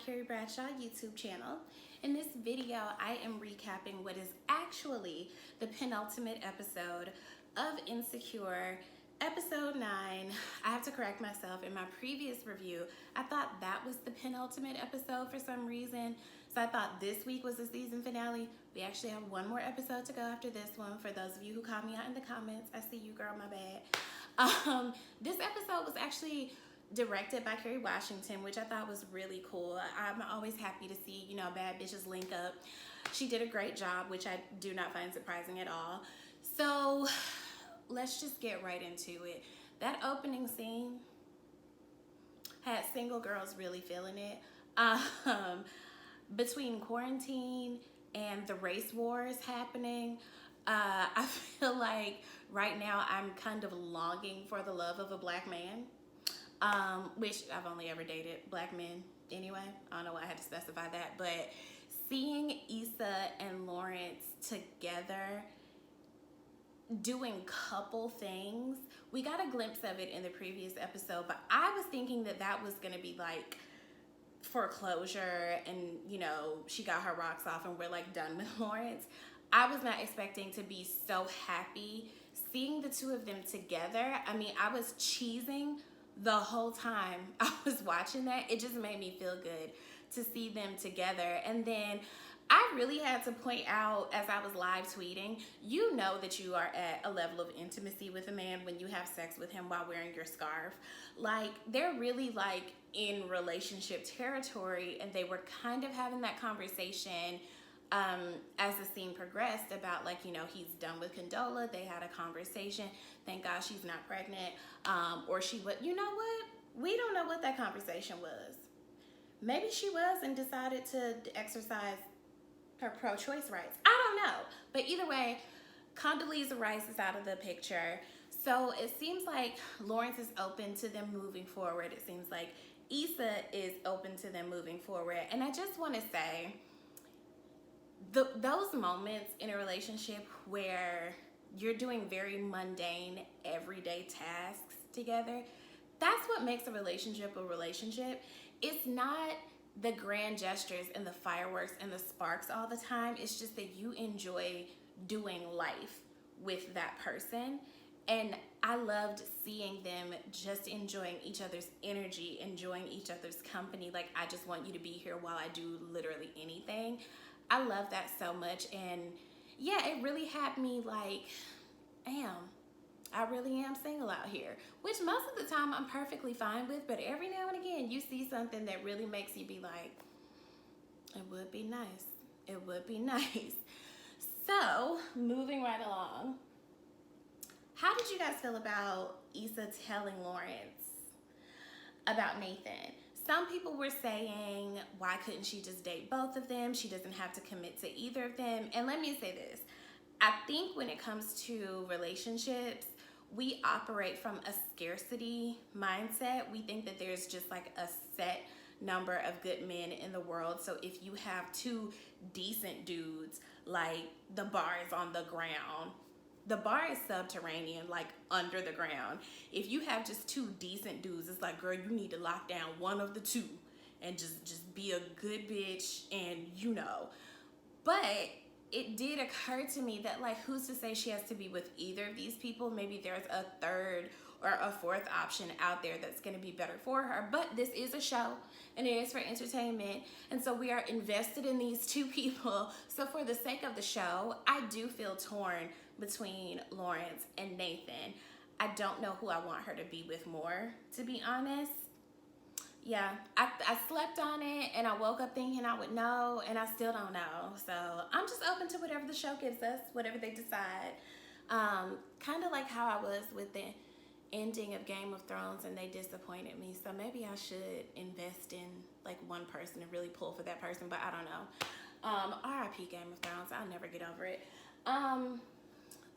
Not Carrie Bradshaw YouTube channel. In this video, I am recapping what is actually the penultimate episode of Insecure, episode 9. I have to correct myself. In my previous review, I thought that was the penultimate episode for some reason. So I thought this week was the season finale. We actually have one more episode to go after this one. For those of you who called me out in the comments, I see you, girl, my bad. This episode was actually directed by Kerry Washington, which I thought was really cool. I'm always happy to see, bad bitches link up. She did a great job, which I do not find surprising at all. So let's just get right into it. That opening scene had single girls really feeling it. Between quarantine and the race wars happening, I feel like right now I'm kind of longing for the love of a black man. Which I've only ever dated black men anyway. I don't know why I had to specify that, but seeing Issa and Lawrence together doing couple things, we got a glimpse of it in the previous episode, but I was thinking that that was gonna be like foreclosure and she got her rocks off and we're like done with Lawrence. I was not expecting to be so happy seeing the two of them together. I mean, I was cheesing the whole time I was watching that. It just made me feel good to see them together. And then I really had to point out, as I was live tweeting, you know that you are at a level of intimacy with a man when you have sex with him while wearing your scarf. Like, they're really like in relationship territory, and they were kind of having that conversation as the scene progressed about he's done with Condola. They had a conversation. Thank God she's not pregnant. Or she would, you know what? We don't know what that conversation was. Maybe she was and decided to exercise her pro-choice rights. I don't know. But either way, Condoleezza Rice is out of the picture. So it seems like Lawrence is open to them moving forward. It seems like Issa is open to them moving forward. And I just want to say, those moments in a relationship where you're doing very mundane, everyday tasks together, that's what makes a relationship a relationship. It's not the grand gestures and the fireworks and the sparks all the time. It's just that you enjoy doing life with that person. And I loved seeing them just enjoying each other's energy, enjoying each other's company. Like, I just want you to be here while I do literally anything. I love that so much. And yeah, it really had me like, damn, I really am single out here, which most of the time I'm perfectly fine with, but every now and again you see something that really makes you be like, it would be nice. It would be nice. So moving right along, how did you guys feel about Issa telling Lawrence about Nathan? Some people were saying, why couldn't she just date both of them? She doesn't have to commit to either of them. And let me say this. I think when it comes to relationships, we operate from a scarcity mindset. We think that there's just like a set number of good men in the world. So if you have two decent dudes, like the bar is on the ground. The bar is subterranean, like under the ground. If you have just two decent dudes, it's like, girl, you need to lock down one of the two and just be a good bitch and But it did occur to me that who's to say she has to be with either of these people? Maybe there's a third or a fourth option out there that's going to be better for her. But this is a show and it is for entertainment. And so we are invested in these two people. So for the sake of the show, I do feel torn between Lawrence and Nathan. I don't know who I want her to be with more, to be honest. Yeah, I slept on it and I woke up thinking I would know, and I still don't know. So I'm just open to whatever the show gives us, whatever they decide. Kind of like how I was with the ending of Game of Thrones and they disappointed me. So maybe I should invest in one person and really pull for that person, but I don't know. RIP Game of Thrones, I'll never get over it.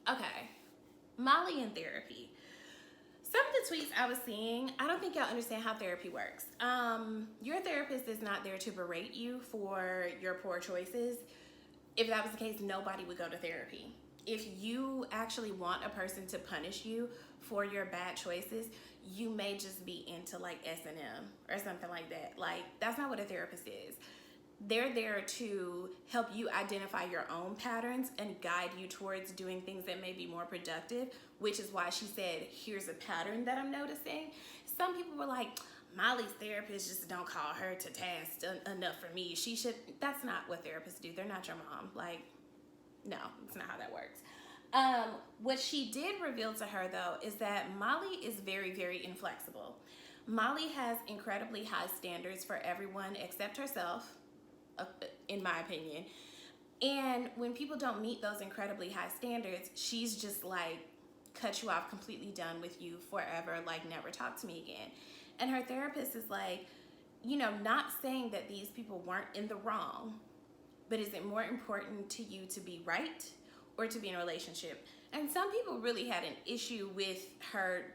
Okay, Molly in therapy. Some of the tweets I was seeing, I don't think y'all understand how therapy works. Your therapist is not there to berate you for your poor choices. If that was the case, nobody would go to therapy. if you actually want a person to punish you for your bad choices, you may just be into like S&M or something like that. Like, that's not what a therapist is. They're there to help you identify your own patterns and guide you towards doing things that may be more productive, which is why she said, here's a pattern that I'm noticing. Some people were like, Molly's therapist just don't call her to task enough for me. She should. That's not what therapists do. They're not your mom. Like, no, it's not how that works. What she did reveal to her, though, is that Molly is very, very inflexible. Molly has incredibly high standards for everyone except herself, in my opinion. And when people don't meet those incredibly high standards, she's just like, cut you off, completely done with you forever, like, never talk to me again. And her therapist is like, you know, not saying that these people weren't in the wrong, but is it more important to you to be right or to be in a relationship? And some people really had an issue with her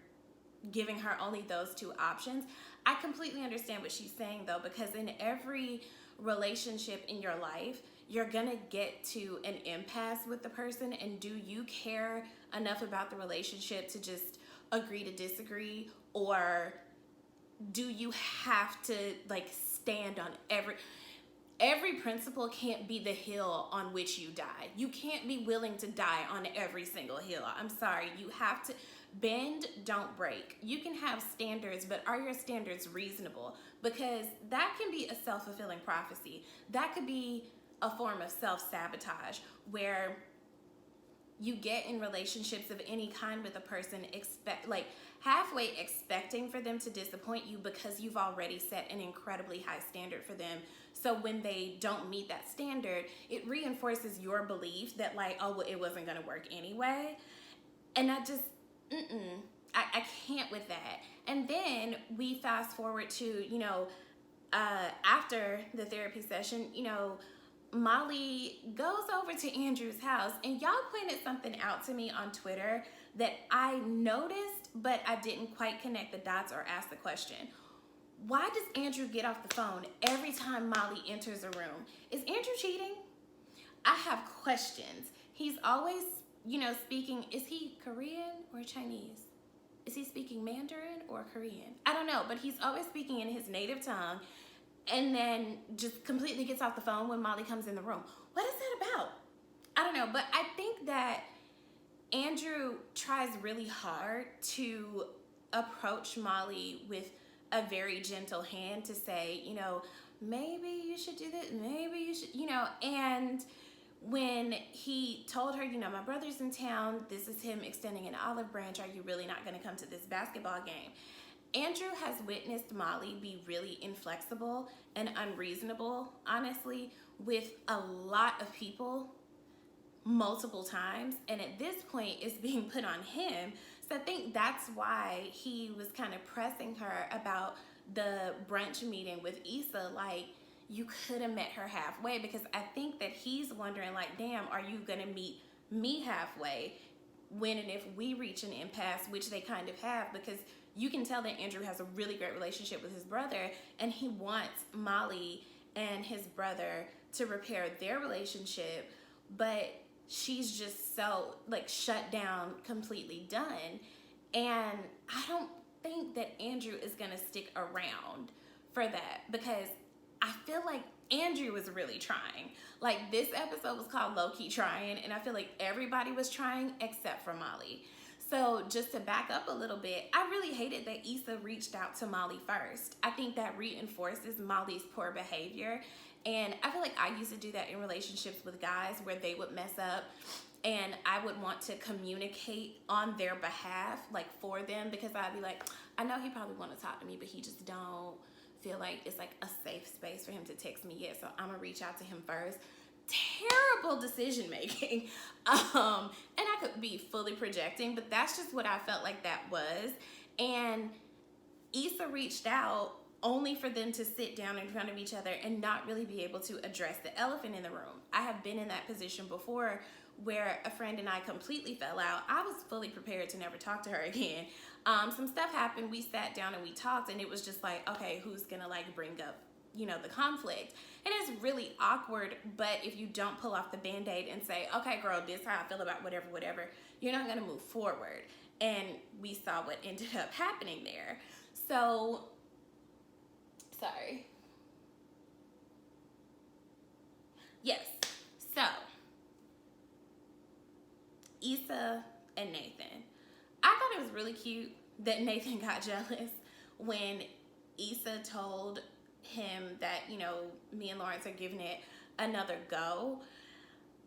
giving her only those two options. I completely understand what she's saying, though, because in every relationship in your life, you're gonna get to an impasse with the person. And do you care enough about the relationship to just agree to disagree? Or do you have to like stand on every principle? Can't be the hill on which you die. You can't be willing to die on every single hill. I'm sorry. You have to bend, don't break. You can have standards, but are your standards reasonable? Because that can be a self-fulfilling prophecy. That could be a form of self-sabotage where you get in relationships of any kind with a person, halfway expecting for them to disappoint you because you've already set an incredibly high standard for them. So when they don't meet that standard, it reinforces your belief that like, oh, well, it wasn't going to work anyway. And I just, I can't with that. And then we fast forward to, after the therapy session, Molly goes over to Andrew's house, and y'all pointed something out to me on Twitter that I noticed, but I didn't quite connect the dots or ask the question. Why does Andrew get off the phone every time Molly enters a room? Is Andrew cheating? I have questions. He's always, speaking, is he Korean or Chinese? Is he speaking Mandarin or Korean? I don't know, but he's always speaking in his native tongue, and then just completely gets off the phone when Molly comes in the room. What is that about? I don't know, but I think that Andrew tries really hard to approach Molly with a very gentle hand to say, maybe you should do this, maybe you should, and when he told her, my brother's in town, this is him extending an olive branch, are you really not going to come to this basketball game? Andrew has witnessed Molly be really inflexible and unreasonable, honestly, with a lot of people multiple times. And at this point, it's being put on him. So I think that's why he was kind of pressing her about the brunch meeting with Issa. Like, you could have met her halfway, because I think that he's wondering, like, damn, are you going to meet me halfway when and if we reach an impasse, which they kind of have, because you can tell that Andrew has a really great relationship with his brother, and he wants Molly and his brother to repair their relationship, but she's just so like shut down, completely done. And I don't think that Andrew is gonna stick around for that, because I feel like Andrew was really trying. Like, this episode was called Lowkey Trying, and I feel like everybody was trying except for Molly. So just to back up a little bit, I really hated that Issa reached out to Molly first. I think that reinforces Molly's poor behavior. And I feel like I used to do that in relationships with guys where they would mess up and I would want to communicate on their behalf, like for them, because I'd be like, I know he probably want to talk to me, but he just don't feel like it's like a safe space for him to text me yet. So I'm gonna reach out to him first. Terrible decision making. And I could be fully projecting, but that's just what I felt like that was. And Issa reached out only for them to sit down in front of each other and not really be able to address the elephant in the room. I have been in that position before where a friend and I completely fell out. I was fully prepared to never talk to her again. Some stuff happened, we sat down and we talked, and it was just like, okay, who's gonna like bring up you know, the conflict. And it's really awkward, but if you don't pull off the band-aid and say, okay, girl, this is how I feel about whatever, you're not going to move forward. And we saw what ended up happening there. So, sorry. Yes. So, Issa and Nathan. I thought it was really cute that Nathan got jealous when Issa told him that, you know, me and Lawrence are giving it another go.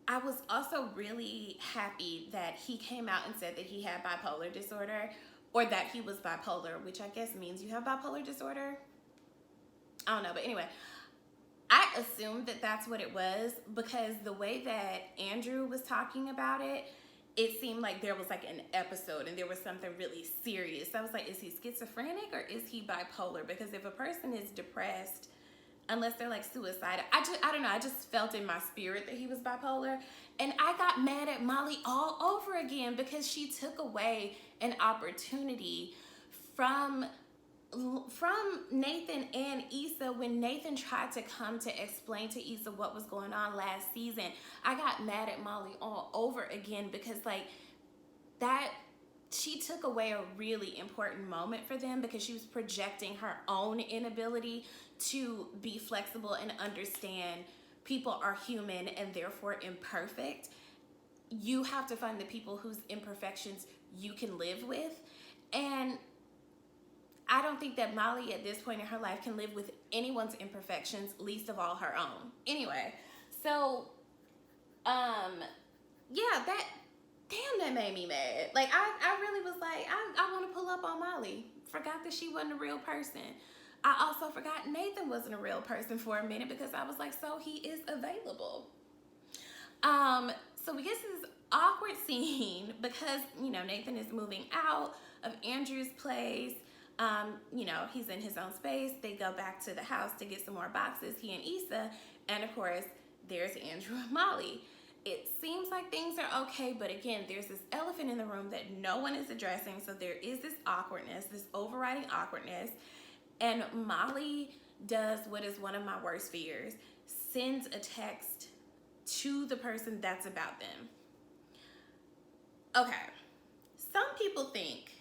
I was also really happy that he came out and said that he had bipolar disorder, or that he was bipolar, which I guess means you have bipolar disorder. I don't know, but anyway, I assumed that that's what it was, because the way that Andrew was talking about it, it seemed like there was like an episode and there was something really serious. I was like, is he schizophrenic or is he bipolar? Because if a person is depressed, unless they're like suicidal, I don't know, I just felt in my spirit that he was bipolar. And I got mad at Molly all over again because she took away an opportunity from Nathan and Issa when Nathan tried to come to explain to Issa what was going on last season. I got mad at Molly all over again because like that, she took away a really important moment for them because she was projecting her own inability to be flexible and understand people are human and therefore imperfect. You have to find the people whose imperfections you can live with. And I don't think that Molly at this point in her life can live with anyone's imperfections, least of all her own. Anyway, so, yeah, that made me mad. Like, I really was like, I want to pull up on Molly. Forgot that she wasn't a real person. I also forgot Nathan wasn't a real person for a minute because I was like, so he is available. So we get to this awkward scene because, you know, Nathan is moving out of Andrew's place. You know, he's in his own space. They go back to the house to get some more boxes, he and Issa, and of course, there's Andrew and Molly. It seems like things are okay, but again, there's this elephant in the room that no one is addressing, so there is this awkwardness, this overriding awkwardness, and Molly does what is one of my worst fears, sends a text to the person that's about them. Okay, some people think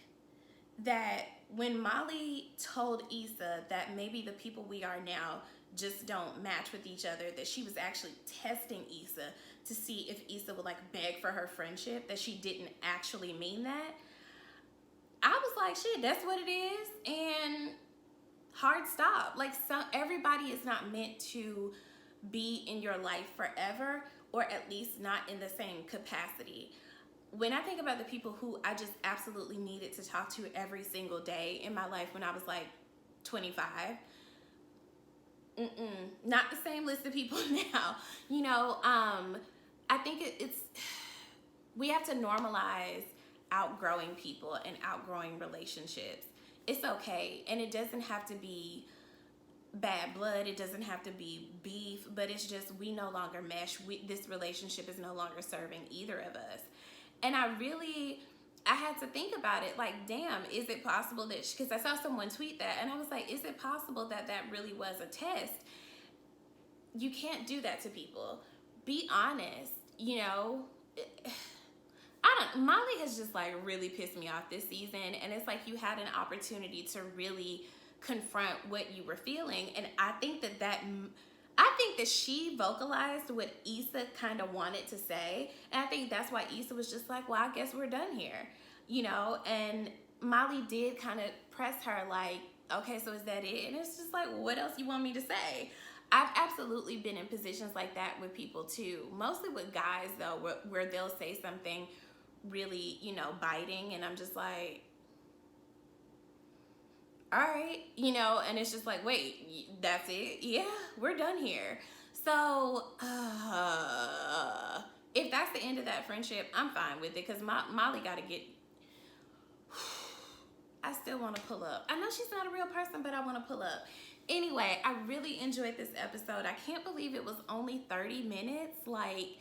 that when Molly told Issa that maybe the people we are now just don't match with each other, that she was actually testing Issa to see if Issa would like beg for her friendship, that she didn't actually mean that. I was like, shit, that's what it is, and hard stop. Like, everybody is not meant to be in your life forever, or at least not in the same capacity. When I think about the people who I just absolutely needed to talk to every single day in my life when I was like 25, not the same list of people now. You know, I think it's we have to normalize outgrowing people and outgrowing relationships. It's okay, and it doesn't have to be bad blood, it doesn't have to be beef, but it's just we no longer mesh. This relationship is no longer serving either of us. And I had to think about it, like, damn, is it possible that, because I saw someone tweet that, and I was like, is it possible that that really was a test? You can't do that to people. Be honest, you know. Molly has just like really pissed me off this season, and it's like you had an opportunity to really confront what you were feeling, and I think that she vocalized what Issa kind of wanted to say, and I think that's why Issa was just like, well, I guess we're done here, you know. And Molly did kind of press her like, okay, so is that it? And it's just like, what else you want me to say? I've absolutely been in positions like that with people too, mostly with guys though, where they'll say something really, you know, biting, and I'm just like, all right, you know, and it's just like, wait, that's it? Yeah, we're done here. So, if that's the end of that friendship, I'm fine with it, because Molly got to get, I still want to pull up. I know she's not a real person, but I want to pull up. Anyway, I really enjoyed this episode. I can't believe it was only 30 minutes. Like,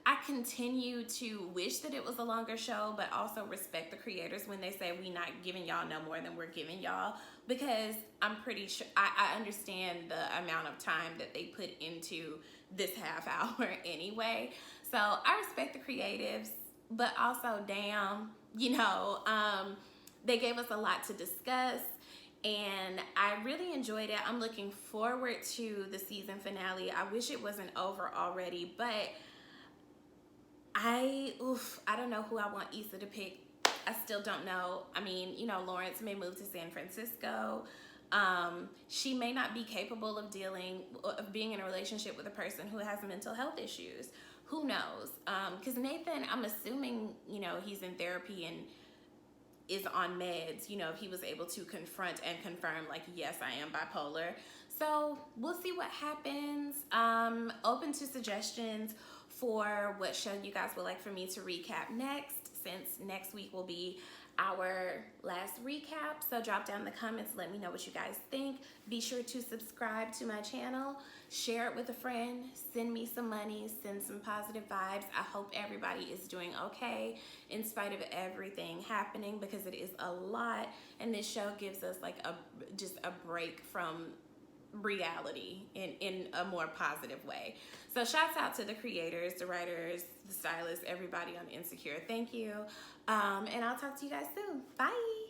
I continue to wish that it was a longer show, but also respect the creators when they say we not giving y'all no more than we're giving y'all, because I'm pretty sure I understand the amount of time that they put into this half hour anyway. So I respect the creatives, but also damn, they gave us a lot to discuss, and I really enjoyed it. I'm looking forward to the season finale. I wish it wasn't over already, but I don't know who I want Issa to pick. I still don't know. I mean, Lawrence may move to San Francisco. She may not be capable of being in a relationship with a person who has mental health issues. Who knows? Because Nathan, I'm assuming, he's in therapy and is on meds, if he was able to confront and confirm, like, yes, I am bipolar. So we'll see what happens. Open to suggestions for what show you guys would like for me to recap next, since next week will be our last recap. So drop down in the comments, let me know what you guys think. Be sure to subscribe to my channel, share it with a friend, send me some money, send some positive vibes. I hope everybody is doing okay in spite of everything happening, because it is a lot, and this show gives us like just a break from reality in a more positive way. So shouts out to the creators, the writers, the stylists, everybody on Insecure. Thank you. And I'll talk to you guys soon. Bye.